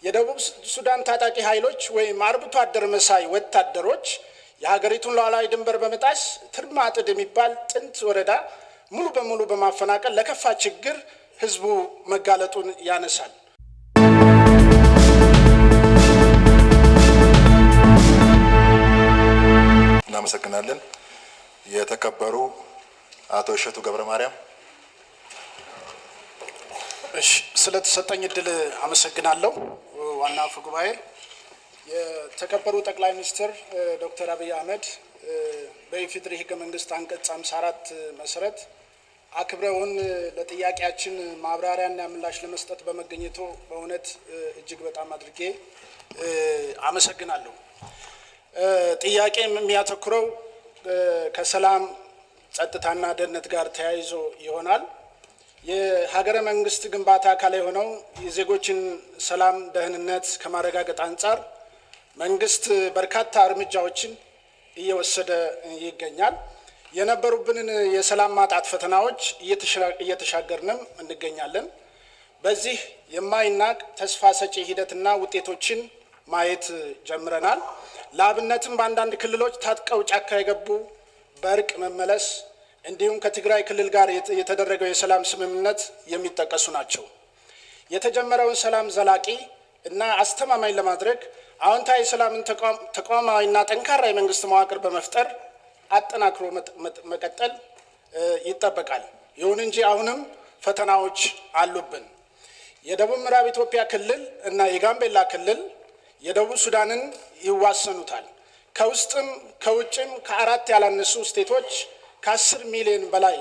የደቡብ ሱዳን ታጣቂ ኃይሎች ወይም አርብቶ አደር መሳይ ወታደሮች የሀገሪቱን ሉዓላዊ ድንበር በመጣስ ትርማጥድ የሚባል ጥንት ወረዳ ሙሉ በሙሉ በማፈናቀል ለከፋ ችግር ህዝቡ መጋለጡን ያነሳል። እናመሰግናለን። የተከበሩ አቶ እሸቱ ገብረ ማርያም። ስለተሰጠኝ እድል አመሰግናለሁ። ዋና አፈ ጉባኤ፣ የተከበሩ ጠቅላይ ሚኒስትር ዶክተር አብይ አህመድ በኢፌዴሪ ህገ መንግስት አንቀጽ 54 መሰረት አክብረውን ለጥያቄያችን ማብራሪያና ምላሽ ለመስጠት በመገኘቱ በእውነት እጅግ በጣም አድርጌ አመሰግናለሁ። ጥያቄ የሚያተኩረው ከሰላም ጸጥታና ደህንነት ጋር ተያይዞ ይሆናል። የሀገረ መንግስት ግንባታ አካል የሆነው የዜጎችን ሰላም ደህንነት ከማረጋገጥ አንጻር መንግስት በርካታ እርምጃዎችን እየወሰደ ይገኛል። የነበሩብንን የሰላም ማጣት ፈተናዎች እየተሻገርንም እንገኛለን። በዚህ የማይናቅ ተስፋ ሰጪ ሂደትና ውጤቶችን ማየት ጀምረናል። ለአብነትም በአንዳንድ ክልሎች ታጥቀው ጫካ የገቡ በእርቅ መመለስ እንዲሁም ከትግራይ ክልል ጋር የተደረገው የሰላም ስምምነት የሚጠቀሱ ናቸው። የተጀመረውን ሰላም ዘላቂ እና አስተማማኝ ለማድረግ አዎንታዊ ሰላምን ተቋማዊና ጠንካራ የመንግስት መዋቅር በመፍጠር አጠናክሮ መቀጠል ይጠበቃል። ይሁን እንጂ አሁንም ፈተናዎች አሉብን። የደቡብ ምዕራብ ኢትዮጵያ ክልል እና የጋምቤላ ክልል የደቡብ ሱዳንን ይዋሰኑታል። ከውስጥም ከውጭም ከአራት ያላነሱ ስቴቶች ከ10 ሚሊዮን በላይ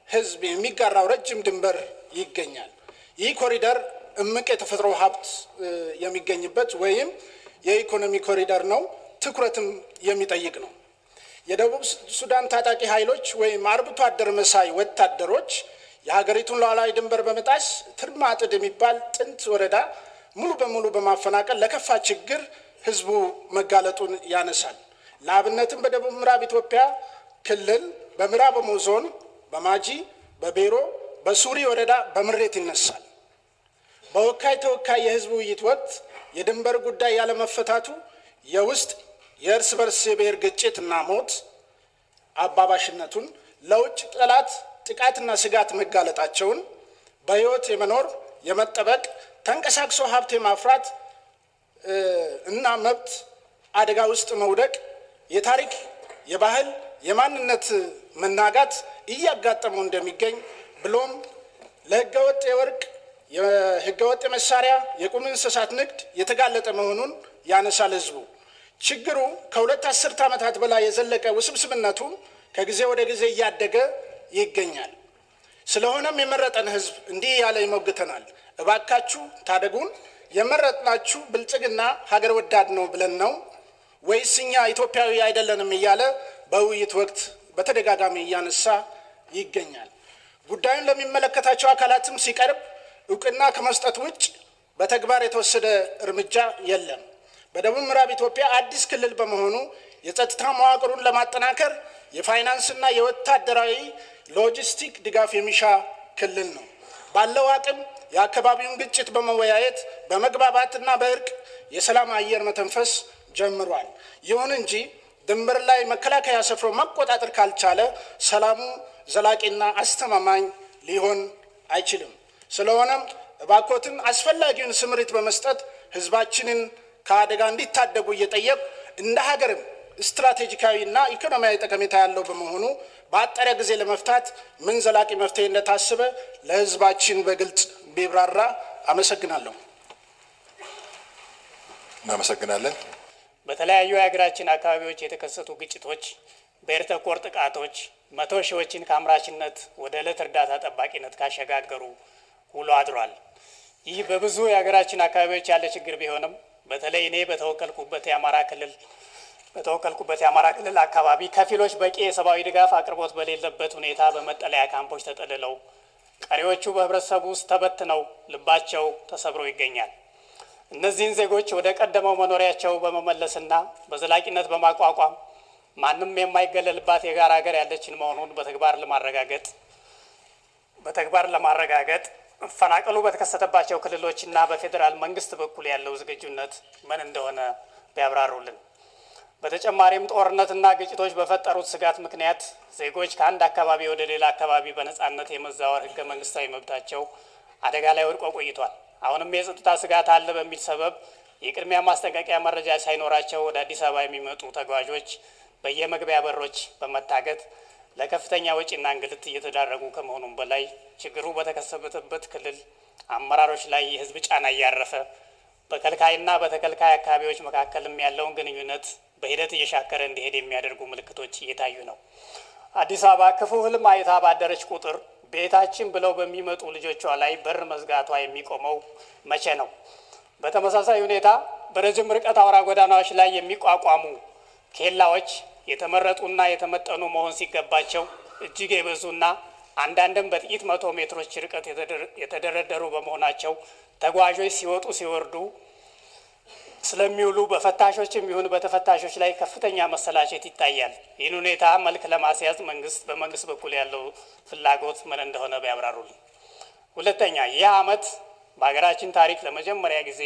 ህዝብ የሚጋራው ረጅም ድንበር ይገኛል። ይህ ኮሪደር እምቅ የተፈጥሮ ሀብት የሚገኝበት ወይም የኢኮኖሚ ኮሪደር ነው። ትኩረትም የሚጠይቅ ነው። የደቡብ ሱዳን ታጣቂ ኃይሎች ወይም አርብቶ አደር መሳይ ወታደሮች የሀገሪቱን ሉዓላዊ ድንበር በመጣስ ትርማጥድ የሚባል ጥንት ወረዳ ሙሉ በሙሉ በማፈናቀል ለከፋ ችግር ህዝቡ መጋለጡን ያነሳል። ለአብነትም በደቡብ ምዕራብ ኢትዮጵያ ክልል በምዕራብ ኦሞ ዞን በማጂ፣ በቤሮ፣ በሱሪ ወረዳ በምሬት ይነሳል። በወካይ ተወካይ የህዝብ ውይይት ወቅት የድንበር ጉዳይ ያለመፈታቱ የውስጥ የእርስ በርስ የብሔር ግጭትና ሞት አባባሽነቱን፣ ለውጭ ጠላት ጥቃትና ስጋት መጋለጣቸውን፣ በህይወት የመኖር የመጠበቅ ተንቀሳቅሶ ሀብት የማፍራት እና መብት አደጋ ውስጥ መውደቅ፣ የታሪክ የባህል የማንነት መናጋት እያጋጠመው እንደሚገኝ ብሎም ለህገወጥ የወርቅ የህገወጥ መሳሪያ የቁም እንስሳት ንግድ የተጋለጠ መሆኑን ያነሳል ህዝቡ። ችግሩ ከሁለት አስርት ዓመታት በላይ የዘለቀ ውስብስብነቱ ከጊዜ ወደ ጊዜ እያደገ ይገኛል። ስለሆነም የመረጠን ህዝብ እንዲህ ያለ ይሞግተናል። እባካችሁ ታደጉን። የመረጥናችሁ ብልጽግና ሀገር ወዳድ ነው ብለን ነው ወይስ እኛ ኢትዮጵያዊ አይደለንም እያለ በውይይት ወቅት በተደጋጋሚ እያነሳ ይገኛል። ጉዳዩን ለሚመለከታቸው አካላትም ሲቀርብ እውቅና ከመስጠት ውጭ በተግባር የተወሰደ እርምጃ የለም። በደቡብ ምዕራብ ኢትዮጵያ አዲስ ክልል በመሆኑ የጸጥታ መዋቅሩን ለማጠናከር የፋይናንስና የወታደራዊ ሎጂስቲክ ድጋፍ የሚሻ ክልል ነው። ባለው አቅም የአካባቢውን ግጭት በመወያየት በመግባባትና በእርቅ የሰላም አየር መተንፈስ ጀምሯል። ይሁን እንጂ ድንበር ላይ መከላከያ ሰፍሮ መቆጣጠር ካልቻለ ሰላሙ ዘላቂና አስተማማኝ ሊሆን አይችልም። ስለሆነም እባኮትን አስፈላጊውን ስምሪት በመስጠት ህዝባችንን ከአደጋ እንዲታደጉ እየጠየቁ እንደ ሀገርም ስትራቴጂካዊና ኢኮኖሚያዊ ጠቀሜታ ያለው በመሆኑ በአጠረ ጊዜ ለመፍታት ምን ዘላቂ መፍትሄ እንደታሰበ ለህዝባችን በግልጽ ቢብራራ አመሰግናለሁ። እናመሰግናለን። በተለያዩ የሀገራችን አካባቢዎች የተከሰቱ ግጭቶች፣ ብሔር ተኮር ጥቃቶች መቶ ሺዎችን ከአምራችነት ወደ ዕለት እርዳታ ጠባቂነት ካሸጋገሩ ውሎ አድሯል። ይህ በብዙ የሀገራችን አካባቢዎች ያለ ችግር ቢሆንም በተለይ እኔ በተወከልኩበት የአማራ ክልል አካባቢ ከፊሎች በቂ የሰብአዊ ድጋፍ አቅርቦት በሌለበት ሁኔታ በመጠለያ ካምፖች ተጠልለው፣ ቀሪዎቹ በህብረተሰቡ ውስጥ ተበትነው ልባቸው ተሰብሮ ይገኛል። እነዚህን ዜጎች ወደ ቀደመው መኖሪያቸው በመመለስና በዘላቂነት በማቋቋም ማንም የማይገለልባት የጋራ ሀገር ያለችን መሆኑን በተግባር ለማረጋገጥ መፈናቀሉ በተከሰተባቸው ክልሎችና በፌዴራል መንግስት በኩል ያለው ዝግጁነት ምን እንደሆነ ቢያብራሩልን። በተጨማሪም ጦርነትና ግጭቶች በፈጠሩት ስጋት ምክንያት ዜጎች ከአንድ አካባቢ ወደ ሌላ አካባቢ በነጻነት የመዛወር ህገ መንግስታዊ መብታቸው አደጋ ላይ ወድቆ ቆይቷል። አሁንም የጸጥታ ስጋት አለ በሚል ሰበብ የቅድሚያ ማስጠንቀቂያ መረጃ ሳይኖራቸው ወደ አዲስ አበባ የሚመጡ ተጓዦች በየመግቢያ በሮች በመታገት ለከፍተኛ ወጪና እንግልት እየተዳረጉ ከመሆኑም በላይ ችግሩ በተከሰተበት ክልል አመራሮች ላይ የህዝብ ጫና እያረፈ በከልካይና በተከልካይ አካባቢዎች መካከልም ያለውን ግንኙነት በሂደት እየሻከረ እንዲሄድ የሚያደርጉ ምልክቶች እየታዩ ነው። አዲስ አበባ ክፉ ህልም አይታ ባደረች ቁጥር ቤታችን ብለው በሚመጡ ልጆቿ ላይ በር መዝጋቷ የሚቆመው መቼ ነው? በተመሳሳይ ሁኔታ በረጅም ርቀት አውራ ጎዳናዎች ላይ የሚቋቋሙ ኬላዎች የተመረጡና የተመጠኑ መሆን ሲገባቸው እጅግ የበዙና አንዳንድም በጥቂት 100 ሜትሮች ርቀት የተደረደሩ በመሆናቸው ተጓዦች ሲወጡ ሲወርዱ ስለሚውሉ በፈታሾችም ይሁን በተፈታሾች ላይ ከፍተኛ መሰላቸት ይታያል። ይህን ሁኔታ መልክ ለማስያዝ በመንግስት በኩል ያለው ፍላጎት ምን እንደሆነ ቢያብራሩልን። ሁለተኛ፣ ይህ ዓመት በሀገራችን ታሪክ ለመጀመሪያ ጊዜ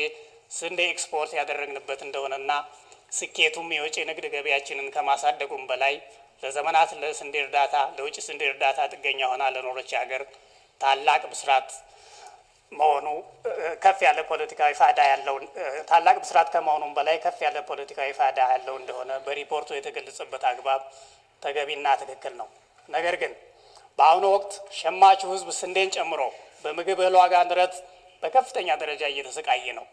ስንዴ ኤክስፖርት ያደረግንበት እንደሆነና ስኬቱም የውጭ ንግድ ገበያችንን ከማሳደጉም በላይ ለዘመናት ለስንዴ እርዳታ ለውጭ ስንዴ እርዳታ ጥገኛ ሆና ለኖረች ሀገር ታላቅ ብስራት መሆኑ ከፍ ያለ ፖለቲካዊ ፋይዳ ያለው ታላቅ ብስራት ከመሆኑም በላይ ከፍ ያለ ፖለቲካዊ ፋይዳ ያለው እንደሆነ በሪፖርቱ የተገለጸበት አግባብ ተገቢና ትክክል ነው። ነገር ግን በአሁኑ ወቅት ሸማቹ ህዝብ ስንዴን ጨምሮ በምግብ እህል ዋጋ ንረት በከፍተኛ ደረጃ እየተሰቃየ ነው።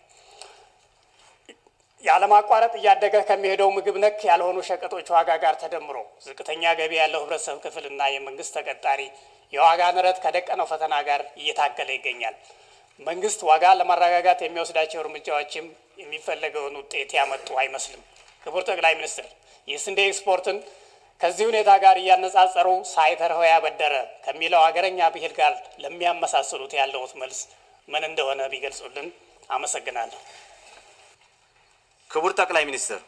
ያለማቋረጥ እያደገ ከሚሄደው ምግብ ነክ ያልሆኑ ሸቀጦች ዋጋ ጋር ተደምሮ ዝቅተኛ ገቢ ያለው ህብረተሰብ ክፍልና የመንግስት ተቀጣሪ የዋጋ ንረት ከደቀነው ፈተና ጋር እየታገለ ይገኛል። መንግስት ዋጋ ለማረጋጋት የሚወስዳቸው እርምጃዎችም የሚፈለገውን ውጤት ያመጡ አይመስልም። ክቡር ጠቅላይ ሚኒስትር፣ የስንዴ ኤክስፖርትን ከዚህ ሁኔታ ጋር እያነጻጸሩ ሳይተርፈው ያበደረ ከሚለው ሀገረኛ ብሂል ጋር ለሚያመሳስሉት ያለውት መልስ ምን እንደሆነ ቢገልጹልን አመሰግናለሁ። ክቡር ጠቅላይ ሚኒስትር፣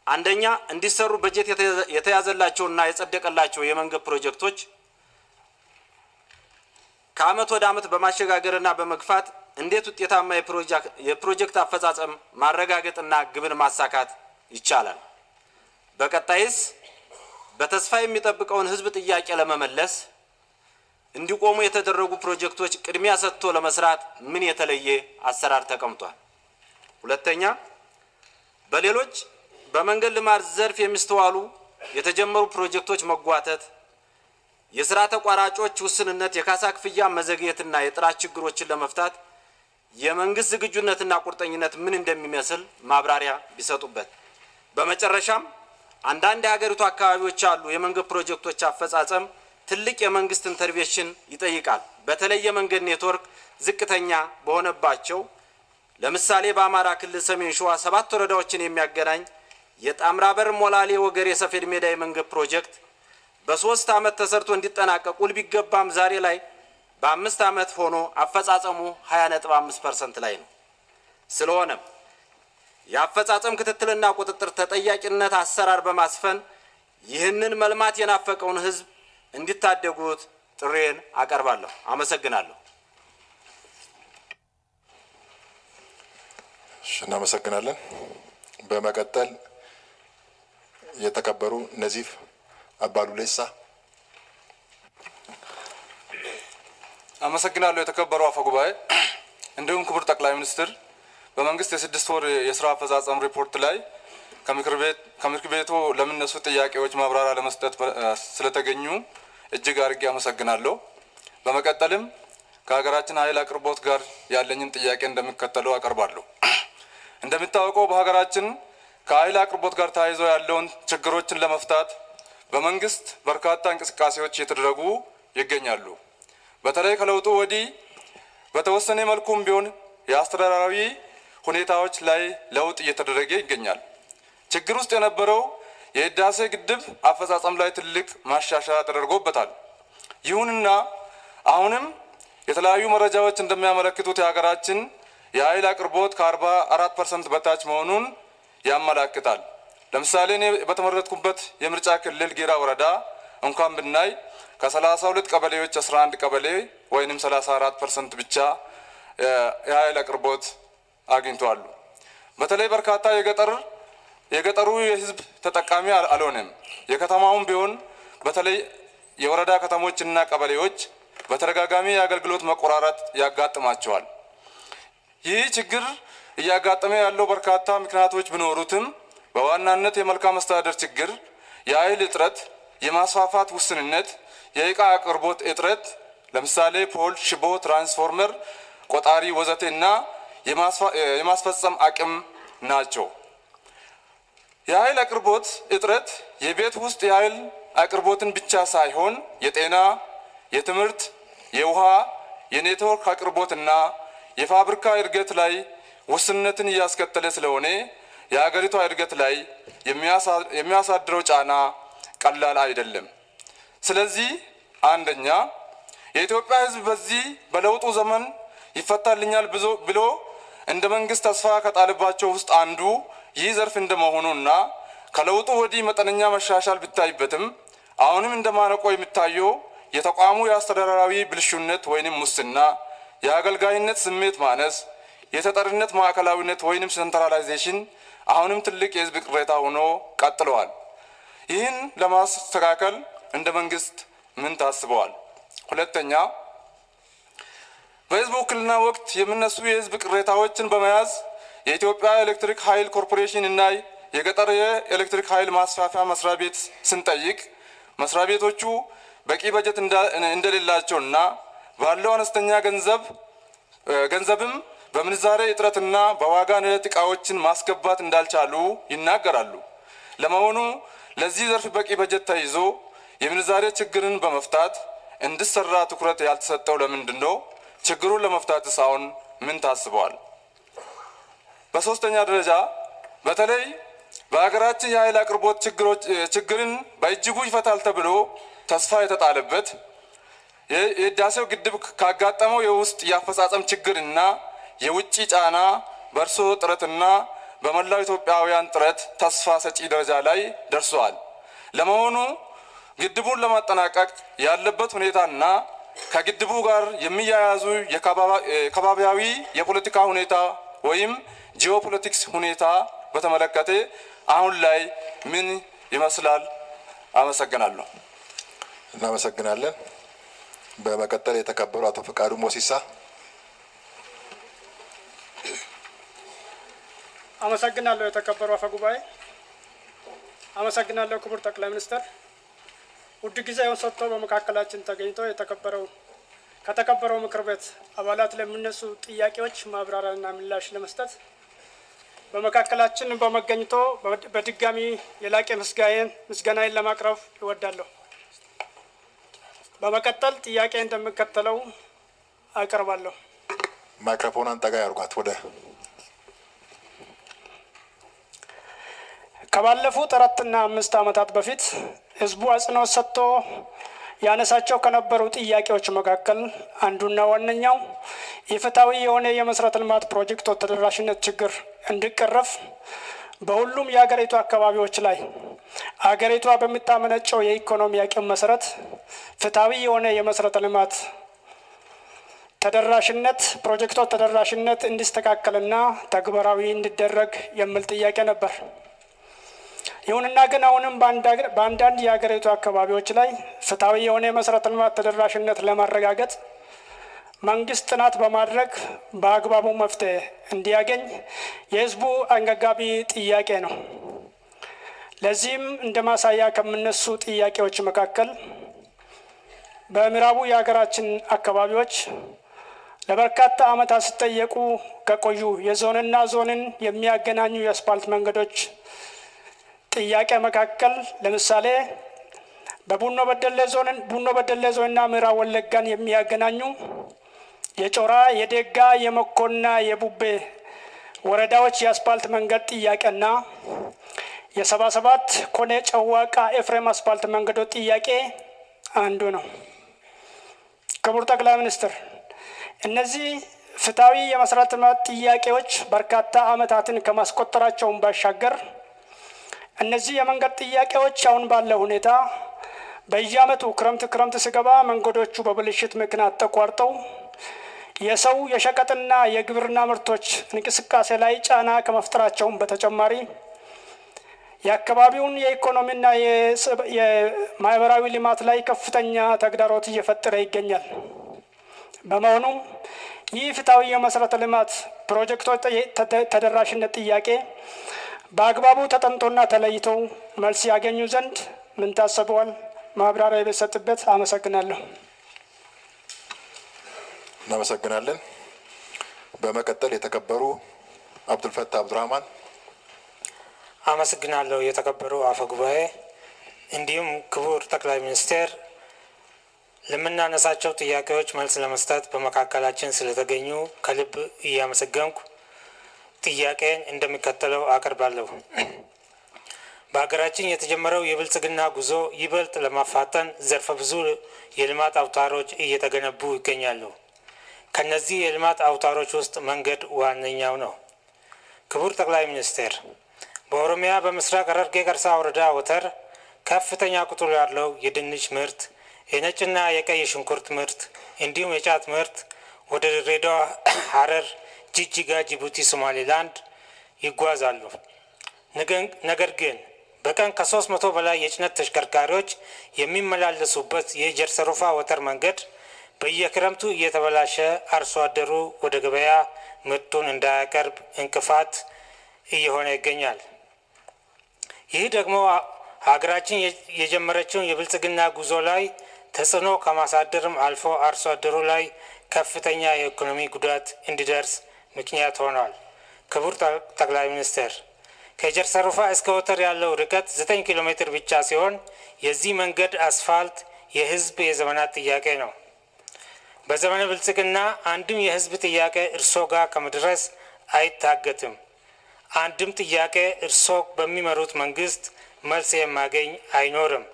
አንደኛ እንዲሰሩ በጀት የተያዘላቸውና የጸደቀላቸው የመንገድ ፕሮጀክቶች ከአመት ወደ አመት በማሸጋገርና በመግፋት እንዴት ውጤታማ የፕሮጀክት አፈጻጸም ማረጋገጥና ግብን ማሳካት ይቻላል? በቀጣይስ በተስፋ የሚጠብቀውን ህዝብ ጥያቄ ለመመለስ እንዲቆሙ የተደረጉ ፕሮጀክቶች ቅድሚያ ሰጥቶ ለመስራት ምን የተለየ አሰራር ተቀምጧል? ሁለተኛ፣ በሌሎች በመንገድ ልማት ዘርፍ የሚስተዋሉ የተጀመሩ ፕሮጀክቶች መጓተት፣ የስራ ተቋራጮች ውስንነት፣ የካሳ ክፍያ መዘግየትና የጥራት ችግሮችን ለመፍታት የመንግስት ዝግጁነትና ቁርጠኝነት ምን እንደሚመስል ማብራሪያ ቢሰጡበት። በመጨረሻም አንዳንድ የሀገሪቱ አካባቢዎች ያሉ የመንገድ ፕሮጀክቶች አፈጻጸም ትልቅ የመንግስት ኢንተርቬንሽን ይጠይቃል። በተለይ የመንገድ ኔትወርክ ዝቅተኛ በሆነባቸው ለምሳሌ በአማራ ክልል ሰሜን ሸዋ 7 ወረዳዎችን የሚያገናኝ የጣምራ በር ሞላሌ ወገሬ ሰፌድ ሜዳ የመንገድ ፕሮጀክት በ3 አመት ተሰርቶ እንዲጠናቀቅ ውል ቢገባም ዛሬ ላይ በ5 አመት ሆኖ አፈጻጸሙ 20.5% ላይ ነው። ስለሆነም የአፈጻጸም ክትትልና ቁጥጥር ተጠያቂነት አሰራር በማስፈን ይህንን መልማት የናፈቀውን ህዝብ እንዲታደጉት ጥሬን አቀርባለሁ። አመሰግናለሁ። እናመሰግናለን። በመቀጠል የተከበሩ ነዚፍ አባዱሌሳ። አመሰግናለሁ። የተከበሩ አፈ ጉባኤ፣ እንዲሁም ክቡር ጠቅላይ ሚኒስትር፣ በመንግስት የ6 ወር የስራ አፈጻጸም ሪፖርት ላይ ከምክር ቤቱ ለሚነሱ ጥያቄዎች ማብራሪያ ለመስጠት ስለተገኙ እጅግ አድርጌ አመሰግናለሁ። በመቀጠልም ከሀገራችን ኃይል አቅርቦት ጋር ያለኝን ጥያቄ እንደሚከተለው አቀርባለሁ። እንደሚታወቀው በሀገራችን ከኃይል አቅርቦት ጋር ተያይዞ ያለውን ችግሮችን ለመፍታት በመንግስት በርካታ እንቅስቃሴዎች እየተደረጉ ይገኛሉ። በተለይ ከለውጡ ወዲህ በተወሰነ መልኩም ቢሆን የአስተዳደራዊ ሁኔታዎች ላይ ለውጥ እየተደረገ ይገኛል። ችግር ውስጥ የነበረው የህዳሴ ግድብ አፈጻጸም ላይ ትልቅ ማሻሻያ ተደርጎበታል። ይሁንና አሁንም የተለያዩ መረጃዎች እንደሚያመለክቱት የሀገራችን የኃይል አቅርቦት ከ44% በታች መሆኑን ያመላክታል። ለምሳሌ እኔ በተመረጥኩበት የምርጫ ክልል ጌራ ወረዳ እንኳን ብናይ ከ32 ቀበሌዎች 11 ቀበሌ ወይንም 34% ብቻ የኃይል አቅርቦት አግኝተዋል። በተለይ በርካታ የገጠሩ የህዝብ ተጠቃሚ አልሆነም። የከተማውም ቢሆን በተለይ የወረዳ ከተሞችና ቀበሌዎች በተደጋጋሚ የአገልግሎት መቆራረጥ ያጋጥማቸዋል። ይህ ችግር እያጋጠመ ያለው በርካታ ምክንያቶች ቢኖሩትም በዋናነት የመልካም አስተዳደር ችግር፣ የኃይል እጥረት፣ የማስፋፋት ውስንነት፣ የእቃ አቅርቦት እጥረት ለምሳሌ ፖል፣ ሽቦ፣ ትራንስፎርመር፣ ቆጣሪ ወዘተ እና የማስፈጸም አቅም ናቸው። የኃይል አቅርቦት እጥረት የቤት ውስጥ የኃይል አቅርቦትን ብቻ ሳይሆን የጤና፣ የትምህርት፣ የውሃ፣ የኔትወርክ አቅርቦትና የፋብሪካ እድገት ላይ ውስንነትን እያስከተለ ስለሆነ የሀገሪቷ እድገት ላይ የሚያሳድረው ጫና ቀላል አይደለም። ስለዚህ አንደኛ የኢትዮጵያ ሕዝብ በዚህ በለውጡ ዘመን ይፈታልኛል ብሎ እንደ መንግስት ተስፋ ከጣለባቸው ውስጥ አንዱ ይህ ዘርፍ እንደመሆኑና ከለውጡ ወዲህ መጠነኛ መሻሻል ቢታይበትም አሁንም እንደማነቆ የሚታየው የተቋሙ የአስተዳደራዊ ብልሹነት ወይንም ሙስና፣ የአገልጋይነት ስሜት ማነስ፣ የተጠሪነት ማዕከላዊነት ወይንም ሴንትራላይዜሽን አሁንም ትልቅ የህዝብ ቅሬታ ሆኖ ቀጥለዋል። ይህን ለማስተካከል እንደ መንግስት ምን ታስበዋል? ሁለተኛ በህዝብ ውክልና ወቅት የሚነሱ የህዝብ ቅሬታዎችን በመያዝ የኢትዮጵያ ኤሌክትሪክ ኃይል ኮርፖሬሽን እና የገጠር የኤሌክትሪክ ኃይል ማስፋፊያ መስሪያ ቤት ስንጠይቅ መስሪያ ቤቶቹ በቂ በጀት እንደሌላቸውና ባለው አነስተኛ ገንዘብም በምንዛሬ እጥረትና በዋጋ ንረት እቃዎችን ማስገባት እንዳልቻሉ ይናገራሉ። ለመሆኑ ለዚህ ዘርፍ በቂ በጀት ተይዞ የምንዛሬ ችግርን በመፍታት እንዲሰራ ትኩረት ያልተሰጠው ለምንድን ነው? ችግሩን ለመፍታትስ አሁን ምን ታስበዋል? በሶስተኛ ደረጃ በተለይ በሀገራችን የኃይል አቅርቦት ችግርን በእጅጉ ይፈታል ተብሎ ተስፋ የተጣለበት የህዳሴው ግድብ ካጋጠመው የውስጥ የአፈጻጸም ችግርና የውጭ ጫና በእርሶ ጥረትና በመላው ኢትዮጵያውያን ጥረት ተስፋ ሰጪ ደረጃ ላይ ደርሷል። ለመሆኑ ግድቡን ለማጠናቀቅ ያለበት ሁኔታና ከግድቡ ጋር የሚያያዙ የከባቢያዊ የፖለቲካ ሁኔታ ወይም ጂኦፖለቲክስ ሁኔታ በተመለከተ አሁን ላይ ምን ይመስላል? አመሰግናለሁ። እናመሰግናለን። በመቀጠል የተከበሩ አቶ ፈቃዱ ሞሲሳ። አመሰግናለሁ። የተከበሩ አፈ ጉባኤ፣ አመሰግናለሁ። ክቡር ጠቅላይ ሚኒስትር ውድ ጊዜውን ሰጥቶ በመካከላችን ተገኝቶ ከተከበረው ምክር ቤት አባላት ለሚነሱ ጥያቄዎች ማብራሪያና ምላሽ ለመስጠት በመካከላችን በመገኘቶ በድጋሚ የላቀ ምስጋናዬን ለማቅረብ እወዳለሁ። በመቀጠል ጥያቄ እንደሚከተለው አቀርባለሁ። ማይክሮፎን አንጠጋ ያርጓት ወደ ከባለፉት 4 እና 5 ዓመታት በፊት ህዝቡ አጽንኦት ሰጥቶ ያነሳቸው ከነበሩ ጥያቄዎች መካከል አንዱና ዋነኛው የፍትሃዊ የሆነ የመሰረተ ልማት ፕሮጀክቶች ተደራሽነት ችግር እንዲቀረፍ በሁሉም የሀገሪቱ አካባቢዎች ላይ አገሪቷ በምታመነጨው የኢኮኖሚ አቅም መሰረት ፍትሃዊ የሆነ የመሰረተ ልማት ተደራሽነት ፕሮጀክቶች ተደራሽነት እንዲስተካከልና ተግባራዊ እንዲደረግ የሚል ጥያቄ ነበር። ይሁንና ግን አሁንም በአንዳንድ የሀገሪቱ አካባቢዎች ላይ ፍትሃዊ የሆነ የመሰረተ ልማት ተደራሽነት ለማረጋገጥ መንግስት ጥናት በማድረግ በአግባቡ መፍትሄ እንዲያገኝ የህዝቡ አንገብጋቢ ጥያቄ ነው። ለዚህም እንደ ማሳያ ከሚነሱ ጥያቄዎች መካከል በምዕራቡ የሀገራችን አካባቢዎች ለበርካታ ዓመታት ሲጠየቁ ከቆዩ የዞንና ዞንን የሚያገናኙ የአስፓልት መንገዶች ጥያቄ መካከል ለምሳሌ በቡኖ በደሌ ዞንና ምዕራብ ወለጋን የሚያገናኙ የጮራ፣ የዴጋ፣ የመኮና የቡቤ ወረዳዎች የአስፓልት መንገድ ጥያቄና የ77 ኮኔ ጨዋቃ ኤፍሬም አስፓልት መንገዶች ጥያቄ አንዱ ነው። ክቡር ጠቅላይ ሚኒስትር፣ እነዚህ ፍትሃዊ የመሰረተ ልማት ጥያቄዎች በርካታ ዓመታትን ከማስቆጠራቸውን ባሻገር እነዚህ የመንገድ ጥያቄዎች አሁን ባለው ሁኔታ በየዓመቱ ክረምት ሲገባ መንገዶቹ በብልሽት ምክንያት ተቋርጠው የሰው የሸቀጥና የግብርና ምርቶች እንቅስቃሴ ላይ ጫና ከመፍጠራቸውም በተጨማሪ የአካባቢውን የኢኮኖሚና የማህበራዊ ልማት ላይ ከፍተኛ ተግዳሮት እየፈጠረ ይገኛል። በመሆኑም ይህ ፍትሐዊ የመሰረተ ልማት ፕሮጀክቶች ተደራሽነት ጥያቄ በአግባቡ ተጠንቶና ተለይተው መልስ ያገኙ ዘንድ ምን ታስበዋል? ማብራሪያ ቢሰጥበት። አመሰግናለሁ። እናመሰግናለን። በመቀጠል የተከበሩ አብዱልፈታህ አብዱራህማን። አመሰግናለሁ። የተከበሩ አፈ ጉባኤ እንዲሁም ክቡር ጠቅላይ ሚኒስቴር ለምናነሳቸው ጥያቄዎች መልስ ለመስጠት በመካከላችን ስለተገኙ ከልብ እያመሰገንኩ ጥያቄን እንደሚከተለው አቀርባለሁ። በሀገራችን የተጀመረው የብልጽግና ጉዞ ይበልጥ ለማፋጠን ዘርፈ ብዙ የልማት አውታሮች እየተገነቡ ይገኛሉ። ከነዚህ የልማት አውታሮች ውስጥ መንገድ ዋነኛው ነው። ክቡር ጠቅላይ ሚኒስቴር፣ በኦሮሚያ በምስራቅ ሐረርጌ ቀርሳ ወረዳ ወተር ከፍተኛ ቁጥር ያለው የድንች ምርት፣ የነጭና የቀይ ሽንኩርት ምርት እንዲሁም የጫት ምርት ወደ ድሬዳዋ፣ ሐረር፣ ጅጅጋ፣ ጅቡቲ፣ ሶማሌላንድ ይጓዛሉ። ነገር ግን በቀን ከ300 በላይ የጭነት ተሽከርካሪዎች የሚመላለሱበት የጀርሰሩፋ ወተር መንገድ በየክረምቱ እየተበላሸ አርሶ አደሩ ወደ ገበያ ምርቱን እንዳያቀርብ እንቅፋት እየሆነ ይገኛል። ይህ ደግሞ ሀገራችን የጀመረችውን የብልጽግና ጉዞ ላይ ተጽዕኖ ከማሳደርም አልፎ አርሶ አደሩ ላይ ከፍተኛ የኢኮኖሚ ጉዳት እንዲደርስ ምክንያት ሆኗል። ክቡር ጠቅላይ ሚኒስትር፣ ከጀርሰሩፋ እስከ ወተር ያለው ርቀት 9 ኪሎ ሜትር ብቻ ሲሆን የዚህ መንገድ አስፋልት የህዝብ የዘመናት ጥያቄ ነው። በዘመነ ብልጽግና አንድም የህዝብ ጥያቄ እርሶ ጋር ከመድረስ አይታገትም። አንድም ጥያቄ እርሶ በሚመሩት መንግስት መልስ የማገኝ አይኖርም።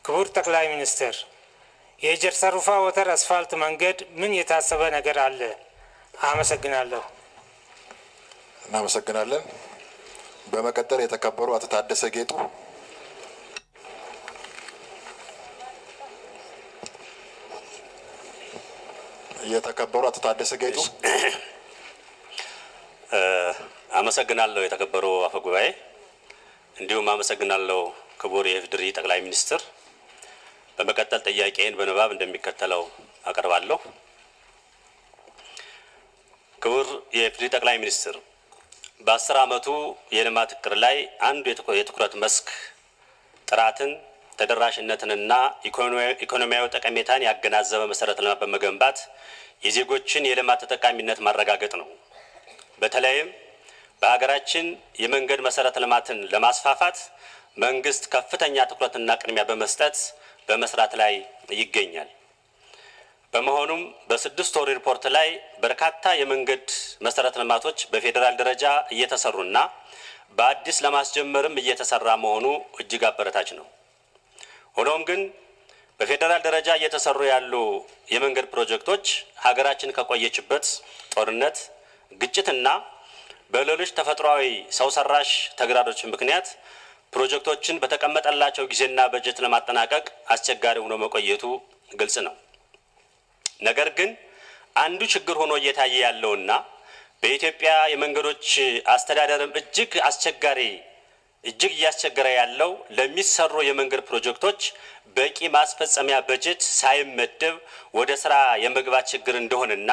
ክቡር ጠቅላይ ሚኒስትር፣ የጀርሰሩፋ ወተር አስፋልት መንገድ ምን የታሰበ ነገር አለ? አመሰግናለሁ። እናመሰግናለን። በመቀጠል የተከበሩ አቶ ታደሰ ጌጡ። የተከበሩ አቶ ታደሰ ጌጡ። አመሰግናለሁ የተከበሩ አፈ ጉባኤ፣ እንዲሁም አመሰግናለሁ ክቡር የኢፌዴሪ ጠቅላይ ሚኒስትር። በመቀጠል ጥያቄን በንባብ እንደሚከተለው አቀርባለሁ። ክቡር የኢፌዴሪ ጠቅላይ ሚኒስትር፣ በ10 ዓመቱ የልማት እቅድ ላይ አንዱ የትኩረት መስክ ጥራትን፣ ተደራሽነትንና ኢኮኖሚያዊ ጠቀሜታን ያገናዘበ መሰረተ ልማት በመገንባት የዜጎችን የልማት ተጠቃሚነት ማረጋገጥ ነው። በተለይም በሀገራችን የመንገድ መሰረተ ልማትን ለማስፋፋት መንግስት ከፍተኛ ትኩረትና ቅድሚያ በመስጠት በመስራት ላይ ይገኛል። በመሆኑም በ6 ወር ሪፖርት ላይ በርካታ የመንገድ መሰረተ ልማቶች በፌዴራል ደረጃ እየተሰሩና በአዲስ ለማስጀመርም እየተሰራ መሆኑ እጅግ አበረታች ነው። ሆኖም ግን በፌዴራል ደረጃ እየተሰሩ ያሉ የመንገድ ፕሮጀክቶች ሀገራችን ከቆየችበት ጦርነት፣ ግጭትና በሌሎች ተፈጥሯዊ ሰው ሰራሽ ተግዳሮች ምክንያት ፕሮጀክቶችን በተቀመጠላቸው ጊዜና በጀት ለማጠናቀቅ አስቸጋሪ ሆኖ መቆየቱ ግልጽ ነው። ነገር ግን አንዱ ችግር ሆኖ እየታየ ያለውና በኢትዮጵያ የመንገዶች አስተዳደርም እጅግ እያስቸገረ ያለው ለሚሰሩ የመንገድ ፕሮጀክቶች በቂ ማስፈጸሚያ በጀት ሳይመደብ ወደ ስራ የመግባት ችግር እንደሆነና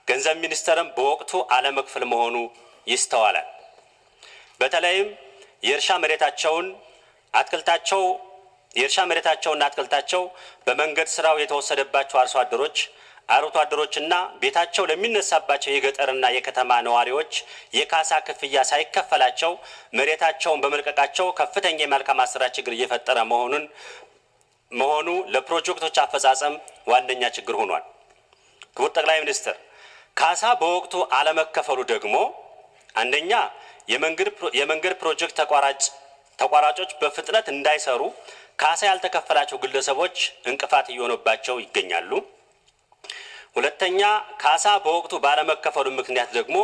ገንዘብ ሚኒስቴርም በወቅቱ አለመክፈል መሆኑ ይስተዋላል። በተለይም የእርሻ መሬታቸውና አትክልታቸው በመንገድ ስራው የተወሰደባቸው አርሶ አደሮችና ቤታቸው ለሚነሳባቸው የገጠርና የከተማ ነዋሪዎች የካሳ ክፍያ ሳይከፈላቸው መሬታቸውን በመልቀቃቸው ከፍተኛ የመልካም አሰራር ችግር እየፈጠረ መሆኑ ለፕሮጀክቶች አፈጻጸም ዋነኛ ችግር ሆኗል። ክቡር ጠቅላይ ሚኒስትር፣ ካሳ በወቅቱ አለመከፈሉ ደግሞ አንደኛ የመንገድ ፕሮጀክት ተቋራጮች በፍጥነት እንዳይሰሩ ካሳ ያልተከፈላቸው ግለሰቦች እንቅፋት እየሆኑባቸው ይገኛሉ። ሁለተኛ፣ ካሳ በወቅቱ ባለመከፈሉ ምክንያት ደግሞ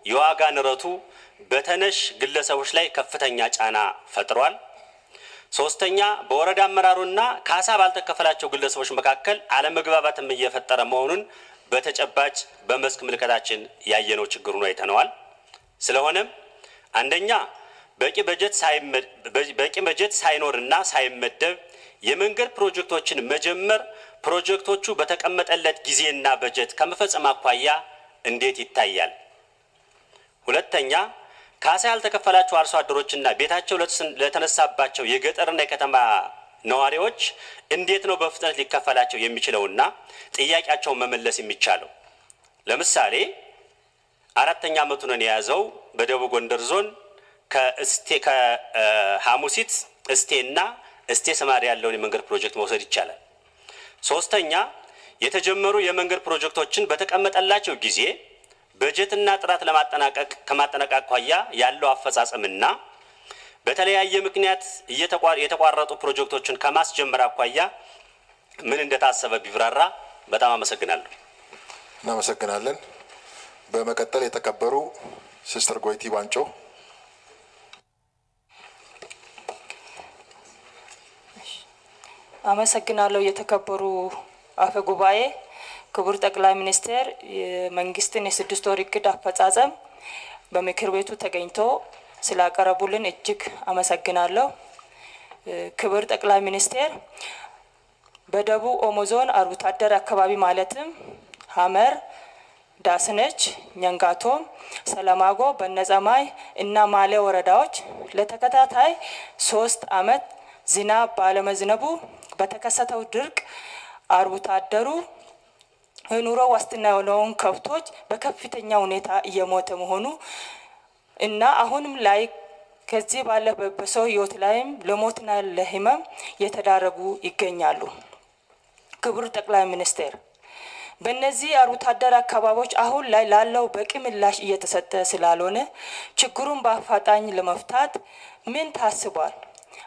የዋጋ ንረቱ በተነሽ ግለሰቦች ላይ ከፍተኛ ጫና ፈጥሯል። ሶስተኛ በወረዳ አመራሩና ካሳ ባልተከፈላቸው ግለሰቦች መካከል አለመግባባትም እየፈጠረ መሆኑን በተጨባጭ በመስክ ምልከታችን ያየነው ችግር ሆኖ አይተነዋል። ስለሆነም አንደኛ በቂ በጀት ሳይኖርና ሳይመደብ የመንገድ ፕሮጀክቶችን መጀመር ፕሮጀክቶቹ በተቀመጠለት ጊዜና በጀት ከመፈጸም አኳያ እንዴት ይታያል? ሁለተኛ ካሳ ያልተከፈላቸው አርሶ አደሮችና ቤታቸው ለተነሳባቸው የገጠርና የከተማ ነዋሪዎች እንዴት ነው በፍጥነት ሊከፈላቸው የሚችለውና ጥያቄያቸውን መመለስ የሚቻለው? ለምሳሌ 4ኛ ዓመቱን የያዘው በደቡብ ጎንደር ዞን ከሐሙሲት እስቴና እስቴ ሰማሪ ያለውን የመንገድ ፕሮጀክት መውሰድ ይቻላል። ሶስተኛ የተጀመሩ የመንገድ ፕሮጀክቶችን በተቀመጠላቸው ጊዜ በጀትና ጥራት ከማጠናቀቅ አኳያ ያለው አፈጻጸምና በተለያየ ምክንያት የተቋረጡ ፕሮጀክቶችን ከማስጀመር አኳያ ምን እንደታሰበ ቢብራራ በጣም አመሰግናለሁ። እናመሰግናለን። በመቀጠል የተከበሩ ሲስተር ጎይቲ ዋንጮ። አመሰግናለሁ። የተከበሩ አፈ ጉባኤ፣ ክቡር ጠቅላይ ሚኒስትር የመንግስትን የ6 ወር እቅድ አፈጻጸም በምክር ቤቱ ተገኝቶ ስላቀረቡልን እጅግ አመሰግናለሁ። ክቡር ጠቅላይ ሚኒስትር በደቡብ ኦሞ ዞን አርብቶ አደር አካባቢ ማለትም ሀመር፣ ዳስነች፣ ኛንጋቶም፣ ሰለማጎ፣ በነጸማይ እና ማሌ ወረዳዎች ለተከታታይ 3 ዓመት ዝናብ ባለመዝነቡ በተከሰተው ድርቅ አርብቶ አደሩ የኑሮ ዋስትና የሆነውን ከብቶች በከፍተኛ ሁኔታ እየሞተ መሆኑ እና አሁንም ላይ ከዚህ ባለፈ በሰው ህይወት ላይም ለሞትና ለህመም የተዳረጉ ይገኛሉ። ክቡር ጠቅላይ ሚኒስትር በእነዚህ አርብቶ አደር አካባቢዎች አሁን ላይ ላለው በቂ ምላሽ እየተሰጠ ስላልሆነ ችግሩን በአፋጣኝ ለመፍታት ምን ታስቧል?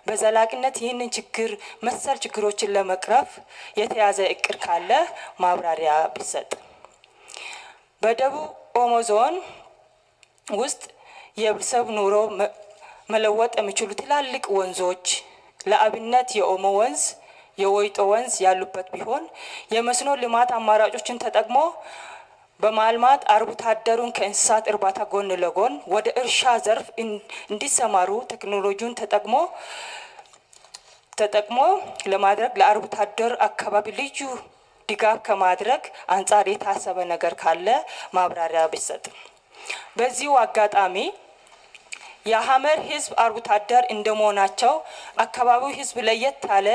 በዘላቂነት ይህንን ችግር መሰል ችግሮችን ለመቅረፍ የተያዘ እቅድ ካለ ማብራሪያ ቢሰጥ። በደቡብ ኦሞ ዞን ውስጥ የህብረተሰብ ኑሮ መለወጥ የሚችሉ ትላልቅ ወንዞች ለአብነት የኦሞ ወንዝ፣ የወይጦ ወንዝ ያሉበት ቢሆን የመስኖ ልማት አማራጮችን ተጠቅሞ በማልማት አርብቶ አደሩን ከእንስሳት እርባታ ጎን ለጎን ወደ እርሻ ዘርፍ እንዲሰማሩ ቴክኖሎጂውን ተጠቅሞ ለማድረግ ለአርብቶ አደር አካባቢ ልዩ ድጋፍ ከማድረግ አንጻር የታሰበ ነገር ካለ ማብራሪያ ቢሰጥ። በዚሁ አጋጣሚ የሀመር ህዝብ አርብቶ አደር እንደመሆናቸው አካባቢው ህዝብ ለየት ያለ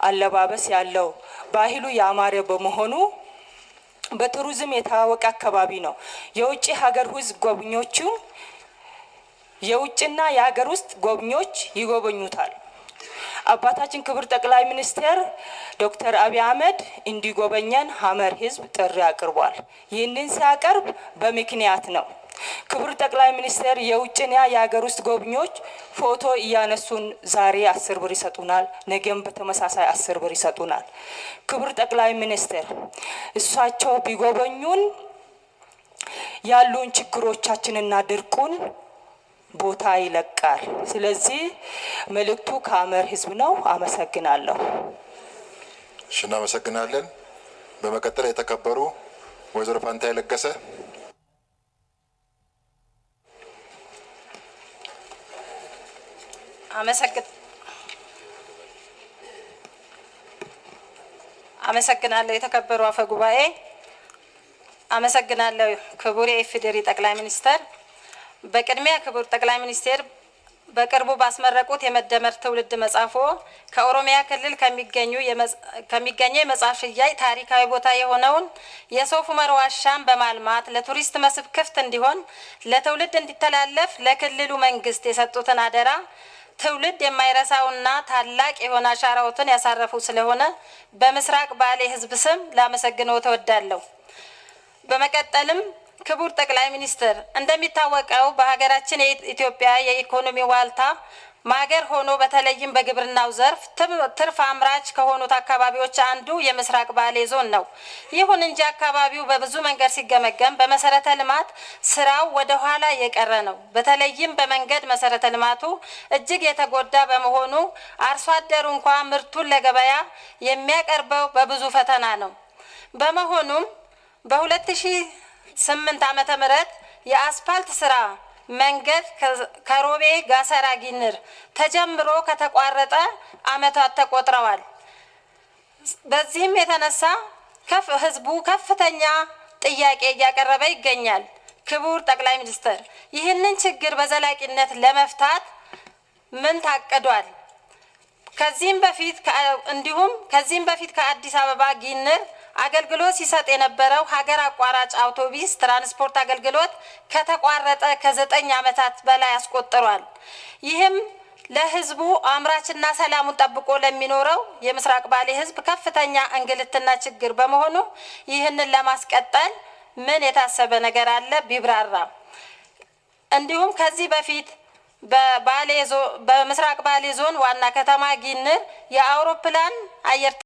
አለባበስ ያለው ባህሉ ያማረ በመሆኑ በቱሪዝም የታወቀ አካባቢ ነው። የውጭ ሀገር ህዝብ ጎብኚዎቹ የውጭና የሀገር ውስጥ ጎብኚዎች ይጎበኙታል። አባታችን ክቡር ጠቅላይ ሚኒስትር ዶክተር አብይ አህመድ እንዲጎበኘን ሀመር ህዝብ ጥሪ አቅርቧል። ይህንን ሲያቀርብ በምክንያት ነው። ክቡር ጠቅላይ ሚኒስትር የውጭና የሀገር ውስጥ ጎብኚዎች ፎቶ እያነሱን ዛሬ 10 ብር ይሰጡናል፣ ነገም በተመሳሳይ 10 ብር ይሰጡናል። ክቡር ጠቅላይ ሚኒስትር እሳቸው ቢጎበኙን ያሉን ችግሮቻችንና ድርቁን ቦታ ይለቃል። ስለዚህ መልእክቱ ከሀመር ህዝብ ነው። አመሰግናለሁ። እሺ፣ እናመሰግናለን። በመቀጠል የተከበሩ ወይዘሮ ፋንታይ ለገሰ። አመሰግናለሁ። የተከበሩ አፈ ጉባኤ፣ አመሰግናለሁ። ክቡር የኢፌዴሪ ጠቅላይ ሚኒስትር፣ በቅድሚያ ክቡር ጠቅላይ ሚኒስትር በቅርቡ ባስመረቁት የመደመር ትውልድ መጽሐፎ ከኦሮሚያ ክልል ከሚገኘው የመጽሐፍ ሽያጭ ታሪካዊ ቦታ የሆነውን የሶፍ ዑመር ዋሻን በማልማት ለቱሪስት መስህብ ክፍት እንዲሆን ለትውልድ እንዲተላለፍ ለክልሉ መንግስት የሰጡትን አደራ ትውልድ የማይረሳውና ታላቅ የሆነ አሻራዎትን ያሳረፉ ስለሆነ በምስራቅ ባሌ ህዝብ ስም ላመሰግነው ተወዳለሁ። በመቀጠልም ክቡር ጠቅላይ ሚኒስትር እንደሚታወቀው በሀገራችን የኢትዮጵያ የኢኮኖሚ ዋልታ ማገር ሆኖ በተለይም በግብርናው ዘርፍ ትርፍ አምራች ከሆኑት አካባቢዎች አንዱ የምስራቅ ባሌ ዞን ነው። ይሁን እንጂ አካባቢው በብዙ መንገድ ሲገመገም በመሰረተ ልማት ስራው ወደ ኋላ የቀረ ነው። በተለይም በመንገድ መሰረተ ልማቱ እጅግ የተጎዳ በመሆኑ አርሶ አደሩ እንኳ ምርቱን ለገበያ የሚያቀርበው በብዙ ፈተና ነው። በመሆኑም በ2008 ዓመተ ምህረት የአስፓልት ስራ መንገድ ከሮቤ ጋሰራ ጊንር ተጀምሮ ከተቋረጠ አመታት ተቆጥረዋል። በዚህም የተነሳ ህዝቡ ከፍተኛ ጥያቄ እያቀረበ ይገኛል። ክቡር ጠቅላይ ሚኒስትር፣ ይህንን ችግር በዘላቂነት ለመፍታት ምን ታቅዷል? ከዚህም በፊት ከአዲስ አበባ ጊንር አገልግሎት ሲሰጥ የነበረው ሀገር አቋራጭ አውቶቡስ ትራንስፖርት አገልግሎት ከተቋረጠ ከ9 ዓመታት በላይ አስቆጥሯል። ይህም ለህዝቡ አምራችና ሰላሙን ጠብቆ ለሚኖረው የምስራቅ ባሌ ህዝብ ከፍተኛ እንግልትና ችግር በመሆኑ ይህንን ለማስቀጠል ምን የታሰበ ነገር አለ ቢብራራ። እንዲሁም ከዚህ በፊት በምስራቅ ባሌ ዞን ዋና ከተማ ጊንር የአውሮፕላን አየር